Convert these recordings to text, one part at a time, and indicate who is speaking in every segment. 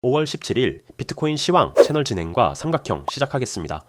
Speaker 1: 5월 17일 비트코인 시황 채널 진행과 삼각형 시작하겠습니다.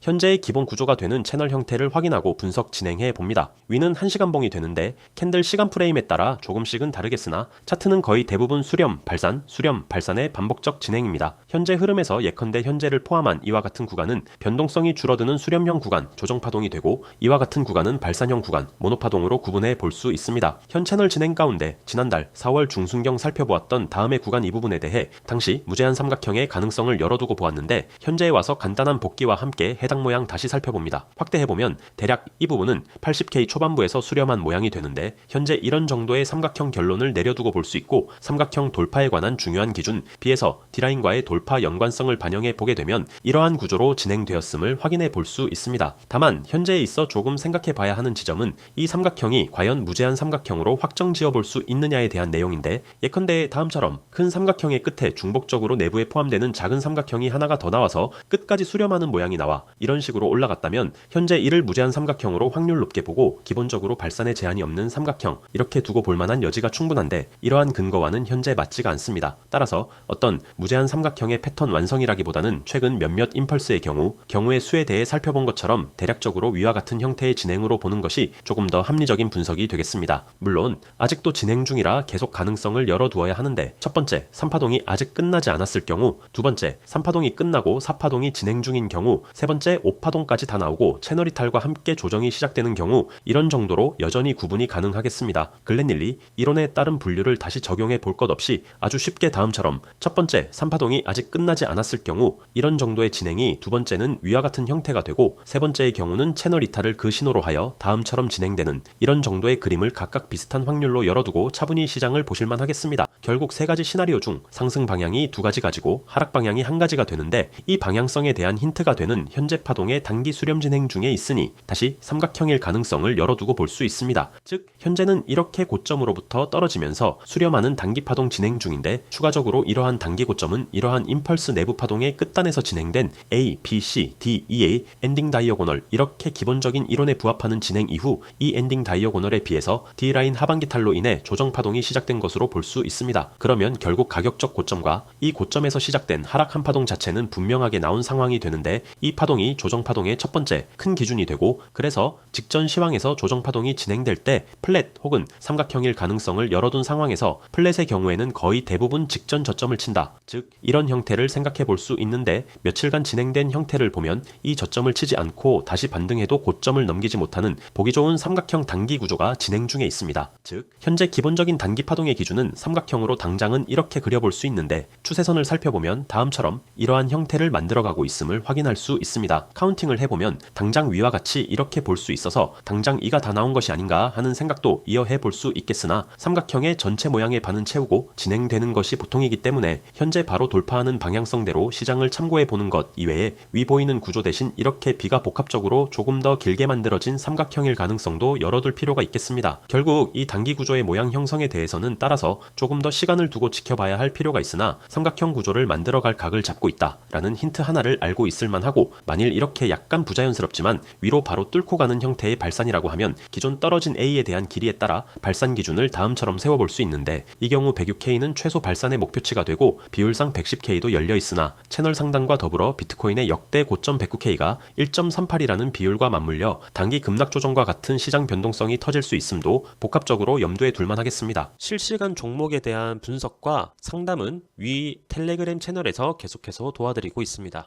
Speaker 1: 현재의 기본 구조가 되는 채널 형태를 확인하고 분석 진행해 봅니다. 위는 1시간봉이 되는데 캔들 시간 프레임에 따라 조금씩은 다르겠으나 차트는 거의 대부분 수렴, 발산의 반복적 진행입니다. 현재 흐름에서 예컨대 현재를 포함한 이와 같은 구간은 변동성이 줄어드는 수렴형 구간, 조정파동이 되고 이와 같은 구간은 발산형 구간, 모노파동으로 구분해 볼 수 있습니다. 현 채널 진행 가운데 지난달 4월 중순경 살펴보았던 다음의 구간 이 부분에 대해 당시 무제한 삼각형의 가능성을 열어두고 보았는데 현재에 와서 간단한 복기와 함께 해당 모양 다시 살펴봅니다. 확대해보면 대략 이 부분은 80K 초반부에서 수렴한 모양이 되는데 현재 이런 정도의 삼각형 결론을 내려두고 볼 수 있고 삼각형 돌파에 관한 중요한 기준 B에서 D라인과의 돌파 연관성을 반영해 보게 되면 이러한 구조로 진행되었음을 확인해 볼 수 있습니다. 다만 현재에 있어 조금 생각해 봐야 하는 지점은 이 삼각형이 과연 무제한 삼각형으로 확정 지어 볼 수 있느냐에 대한 내용인데 예컨대 다음처럼 큰 삼각형의 끝에 중복적으로 내부에 포함되는 작은 삼각형이 하나가 더 나와서 끝까지 수렴하는 모양이 나와 이런 식으로 올라갔다면 현재 이를 무제한 삼각형으로 확률 높게 보고 기본적으로 발산에 제한이 없는 삼각형 이렇게 두고 볼만한 여지가 충분한데 이러한 근거와는 현재 맞지가 않습니다. 따라서 어떤 무제한 삼각형의 패턴 완성이라기보다는 최근 몇몇 임펄스의 경우의 수에 대해 살펴본 것처럼 대략적으로 위와 같은 형태의 진행으로 보는 것이 조금 더 합리적인 분석이 되겠습니다. 물론 아직도 진행 중이라 계속 가능성을 열어두어야 하는데 첫 번째 3파동이 아직 끝나지 않았을 경우, 두 번째 3파동이 끝나고 4파동이 진행 중인 경우, 세 번째 5파동까지 다 나오고 채널 이탈과 함께 조정이 시작되는 경우 이런 정도로 여전히 구분이 가능하겠습니다. 글렌닐리 이론에 따른 분류를 다시 적용해 볼 것 없이 아주 쉽게 다음처럼 첫 번째 3파동이 아직 끝나지 않았을 경우 이런 정도의 진행이 두 번째는 위와 같은 형태가 되고 세 번째의 경우는 채널 이탈을 그 신호로 하여 다음처럼 진행되는 이런 정도의 그림을 각각 비슷한 확률로 열어두고 차분히 시장을 보실만 하겠습니다. 결국 세 가지 시나리오 중 상승 방향이 두 가지 가지고 하락 방향이 한 가지가 되는데 이 방향성에 대한 힌트가 되는 현재 파동의 단기 수렴 진행 중에 있으니 다시 삼각형일 가능성을 열어두고 볼 수 있습니다. 즉 현재는 이렇게 고점으로부터 떨어지면서 수렴하는 단기 파동 진행 중인데 추가적으로 이러한 단기 고점은 이러한 임펄스 내부 파동의 끝단에서 진행된 A, B, C, D, E의 엔딩 다이어고널 이렇게 기본적인 이론에 부합하는 진행 이후 이 엔딩 다이어고널에 비해서 D라인 하반기 탈로 인해 조정 파동이 시작된 것으로 볼 수 있습니다. 그러면 결국 가격적 고점과 이 고점에서 시작된 하락 한 파동 자체는 분명하게 나온 상황이 되는데 이 파동이 조정파동의 첫 번째 큰 기준이 되고 그래서 직전 시황에서 조정파동이 진행될 때 플랫 혹은 삼각형일 가능성을 열어둔 상황에서 플랫의 경우에는 거의 대부분 직전 저점을 친다. 즉 이런 형태를 생각해 볼 수 있는데 며칠간 진행된 형태를 보면 이 저점을 치지 않고 다시 반등해도 고점을 넘기지 못하는 보기 좋은 삼각형 단기 구조가 진행 중에 있습니다. 즉 현재 기본적인 단기 파동의 기준은 삼각형으로 당장은 이렇게 그려볼 수 있는데 추세선을 살펴보면 다음처럼 이러한 형태를 만들어가고 있음을 확인할 수 있습니다. 카운팅을 해보면 당장 위와 같이 이렇게 볼 수 있어서 당장 이가 다 나온 것이 아닌가 하는 생각도 이어해 볼 수 있겠으나 삼각형의 전체 모양의 반은 채우고 진행되는 것이 보통이기 때문에 현재 바로 돌파하는 방향성대로 시장을 참고해 보는 것 이외에 위 보이는 구조 대신 이렇게 비가 복합적으로 조금 더 길게 만들어진 삼각형일 가능성도 열어둘 필요가 있겠습니다. 결국 이 단기 구조의 모양 형성에 대해서는 따라서 조금 더 시간을 두고 지켜봐야 할 필요가 있으나 삼각형 구조를 만들어갈 각을 잡고 있다 라는 힌트 하나를 알고 있을 만하고 만일 이렇게 약간 부자연스럽지만 위로 바로 뚫고 가는 형태의 발산이라고 하면 기존 떨어진 A에 대한 길이에 따라 발산 기준을 다음처럼 세워볼 수 있는데 이 경우 106K는 최소 발산의 목표치가 되고 비율상 110K도 열려 있으나 채널 상단과 더불어 비트코인의 역대 고점 109K가 1.38이라는 비율과 맞물려 단기 급락 조정과 같은 시장 변동성이 터질 수 있음도 복합적으로 염두에 둘만 하겠습니다. 실시간 종목에 대한 분석과 상담은 위 텔레그램 채널에서 계속해서 도와드리고 있습니다.